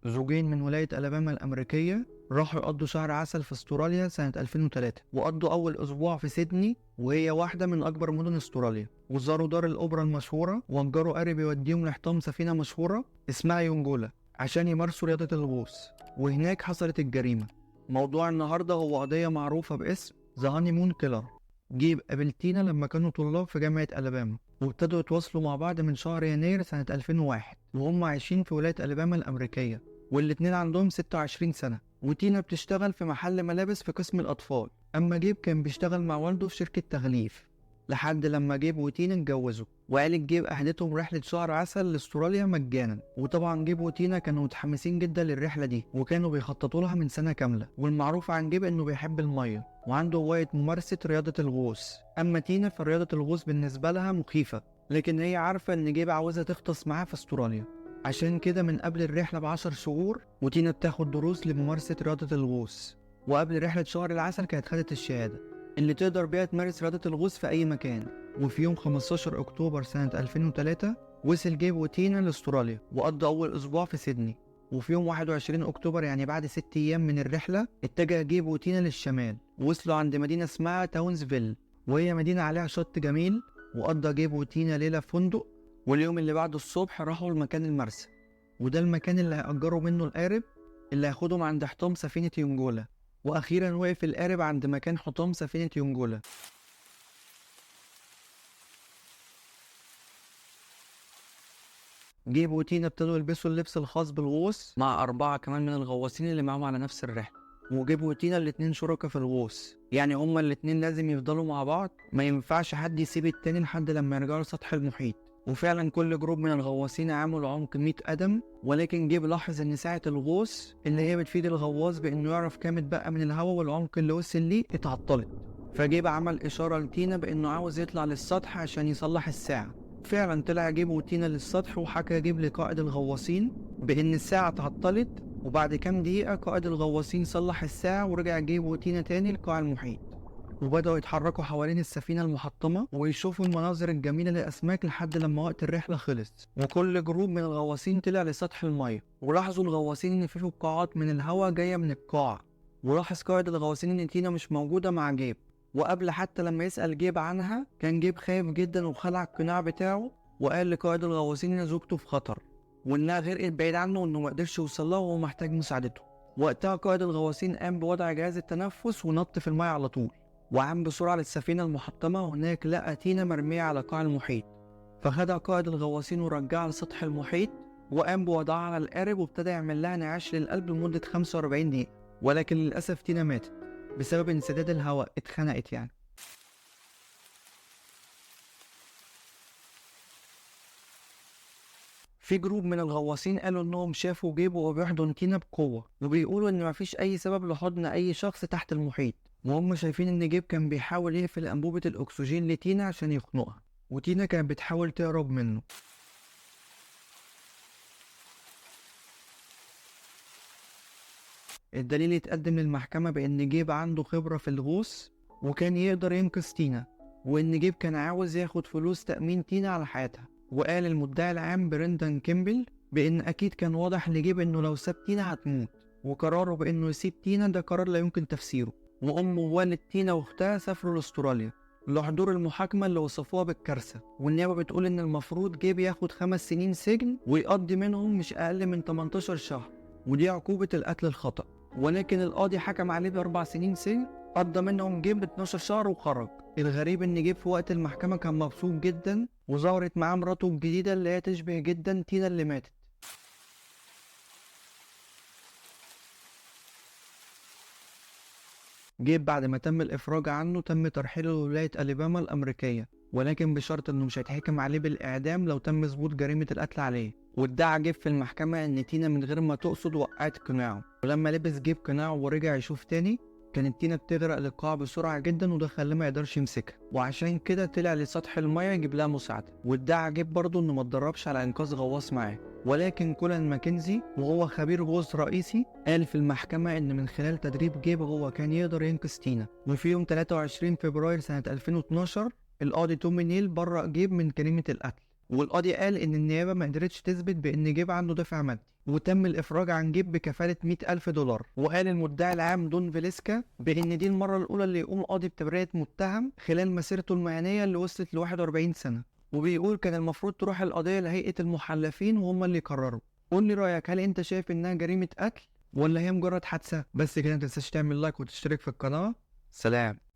زوجين من ولاية ألاباما الأمريكية راحوا يقضوا شهر عسل في استراليا سنة 2003، وقضوا أول أسبوع في سيدني وهي واحدة من أكبر مدن استراليا، وزاروا دار الأوبرا المشهورة، وأجروا قارب يوديهم لحطام سفينة مشهورة اسمها يونجولا عشان يمارسوا رياضة الغوص. وهناك حصلت الجريمة. موضوع النهاردة هو قضية معروفة باسم ذا هاني مون كيلر. جيب قابل تينا لما كانوا طلاب في جامعة ألاباما، وابتدوا يتواصلوا مع بعض من شهر يناير سنة 2001 وهم عايشين في ولاية ألاباما الأمريكية، والاتنين عندهم 26 سنة. وتينا بتشتغل في محل ملابس في قسم الأطفال، أما جيب كان بيشتغل مع والده في شركة تغليف، لحد لما جيب وتينا اتجوزوا. وعيلة جيب أهدتهم رحلة شهر عسل لاستراليا مجانا، وطبعا جيب وتينا كانوا متحمسين جدا للرحلة دي وكانوا بيخططوا لها من سنة كاملة. والمعروف عن جيب إنه بيحب المية وعنده هواية ممارسة رياضة الغوص، أما تينا فرياضة الغوص بالنسبة لها مخيفة، لكن هي عارفة إن جيب عاوزها تغطس معاه في استراليا. عشان كده من قبل الرحلة ب10 شهور وتينا بتاخد دروس لممارسة رياضة الغوص، وقبل رحلة شهر العسل كانت خدت الشهادة اللي تقدر بيها تمارس رياضة الغوص في أي مكان. وفي يوم 15 أكتوبر سنة 2003 وصل جيب وتينا لاستراليا وقضى أول أسبوع في سيدني. وفي يوم 21 أكتوبر يعني بعد 6 أيام من الرحلة اتجه جيب وتينا للشمال، ووصلوا عند مدينة اسمها تاونزفيل، وهي مدينة عليها شط جميل. وقضى جيب وتينا ليلة في فندق، واليوم اللي بعده الصبح راحوا لمكان المرسى، وده المكان اللي هيأجروا منه القارب اللي هياخدهم عند حطام سفينة يونجولا. وأخيرا وقف القارب عند مكان حطام سفينة يونجولا. جيب وتينا ابتدوا يلبسوا اللبس الخاص بالغوص مع 4 كمان من الغواصين اللي معاهم على نفس الرحلة. وجيب وتينا الاتنين شركاء في الغوص، يعني هما الاتنين لازم يفضلوا مع بعض، ما ينفعش حد يسيب التاني لحد لما يرجعوا لسطح المحيط. وفعلا كل جروب من الغواصين عملوا عمق 100 قدم، ولكن جيب لاحظ ان ساعة الغوص اللي هي بتفيد الغواص بانه يعرف كام اتبقى من الهواء والعمق اللي وصل ليه اتعطلت. فجيب عمل اشارة لتينا بانه عاوز يطلع للسطح عشان يصلح الساعة. فعلا طلع جيب وتينا للسطح، وحكى جيب لقائد الغواصين بان الساعة اتعطلت. وبعد كام دقيقة قائد الغواصين صلح الساعة ورجع جيب وتينا تاني لقاع المحيط، وبدأوا يتحركوا حوالين السفينة المحطمة ويشوفوا المناظر الجميلة للأسماك لحد لما وقت الرحلة خلص. وكل جروب من الغواصين طلع لسطح المية، ولاحظوا الغواصين إن في فقاعات من الهواء جاية من القاع. ولاحظ قائد الغواصين إن تينا مش موجودة مع جيب، وقبل حتى لما يسأل جيب عنها كان جيب خايف جدا وخلع القناع بتاعه، وقال لقائد الغواصين إن زوجته في خطر وإنها غرقت بعيد عنه وإنه مقدرش يوصلها وهو محتاج مساعدته. وقتها قائد الغواصين قام بوضع جهاز التنفس ونط في المية على طول، وعام بسرعة للسفينة المحطمة، وهناك لقى تينا مرمية على قاع المحيط. فخدها قائد الغواصين ورجعها لسطح المحيط، وقام بوضعها على القارب وابتدى يعمل لها انعاش للقلب لمدة 45 دقيقة. ولكن للأسف تينا ماتت بسبب انسداد الهواء، اتخنقت يعني. في جروب من الغواصين قالوا انهم شافوا جيب وهو بيحضن تينا بقوة، وبيقولوا ان مفيش اي سبب لحضن اي شخص تحت المحيط، وهم شايفين ان جيب كان بيحاول يقفل انبوبة الاكسجين لتينا عشان يخنقها، وتينا كانت بتحاول تهرب منه. الدليل اتقدم للمحكمة بان جيب عنده خبرة في الغوص وكان يقدر ينقذ تينا، وان جيب كان عاوز ياخد فلوس تأمين تينا على حياتها. وقال المدعي العام بريندان كيمبل بان اكيد كان واضح لجيب انه لو ساب تينا هتموت، وقراره بانه يسيب تينا ده قرار لا يمكن تفسيره. وامه ووالد تينا واختها سافروا لاستراليا لحضور المحاكمة اللي وصفوها بالكارثة، والنيابة بتقول ان المفروض جيب ياخد 5 سنين سجن ويقضي منهم مش اقل من 18 شهر، ودي عقوبة القتل الخطأ. ولكن القاضي حكم عليه ب4 سنين سجن، قضى منهم جيب 12 شهر وخرج. الغريب ان جيب في وقت المحكمة كان مبسوط جدا، وظهرت معاه مراته الجديدة اللي هي تشبه جدا تينا اللي ماتت. جيب بعد ما تم الإفراج عنه تم ترحيله لولاية ألاباما الأمريكية، ولكن بشرط إنه مش هيتحكم عليه بالإعدام لو تم ثبوت جريمة القتل عليه. وادعى جيب في المحكمة إن تينا من غير ما تقصد وقعت قناعه، ولما لبس جيب قناعه ورجع يشوف تاني كانت تينا بتغرق للقاع بسرعة جدا، وده خلاه ما يقدرش يمسكها، وعشان كده طلع لسطح المية يجيب لها مساعدة. وادعى جيب برضه إنه ما اتدربش على إنقاذ غواص معاه، ولكن كولان ماكنزي وهو خبير غوص رئيسي قال في المحكمة إن من خلال تدريب جيب هو كان يقدر ينقذ تينا. وفي يوم 23 فبراير سنة 2012 القاضي تومي نيل برأ جيب من جريمة القتل، والقاضي قال إن النيابة ما قدرتش تثبت بإن جيب عنده دافع مادي، وتم الإفراج عن جيب بكفالة 100,000 دولار. وقال المدعي العام دون فيليسكا بإن دي المرة الأولى اللي يقوم قاضي بتبرئة متهم خلال مسيرته المهنية اللي وصلت ل 41 سنة. وبيقول كان المفروض تروح القضية لهيئة المحلفين وهم اللي يقرروا. قول لي رأيك، هل أنت شايف إنها جريمة قتل ولا هي مجرد حادثة؟ بس كده، متنساش تعمل لايك وتشترك في القناة. سلام.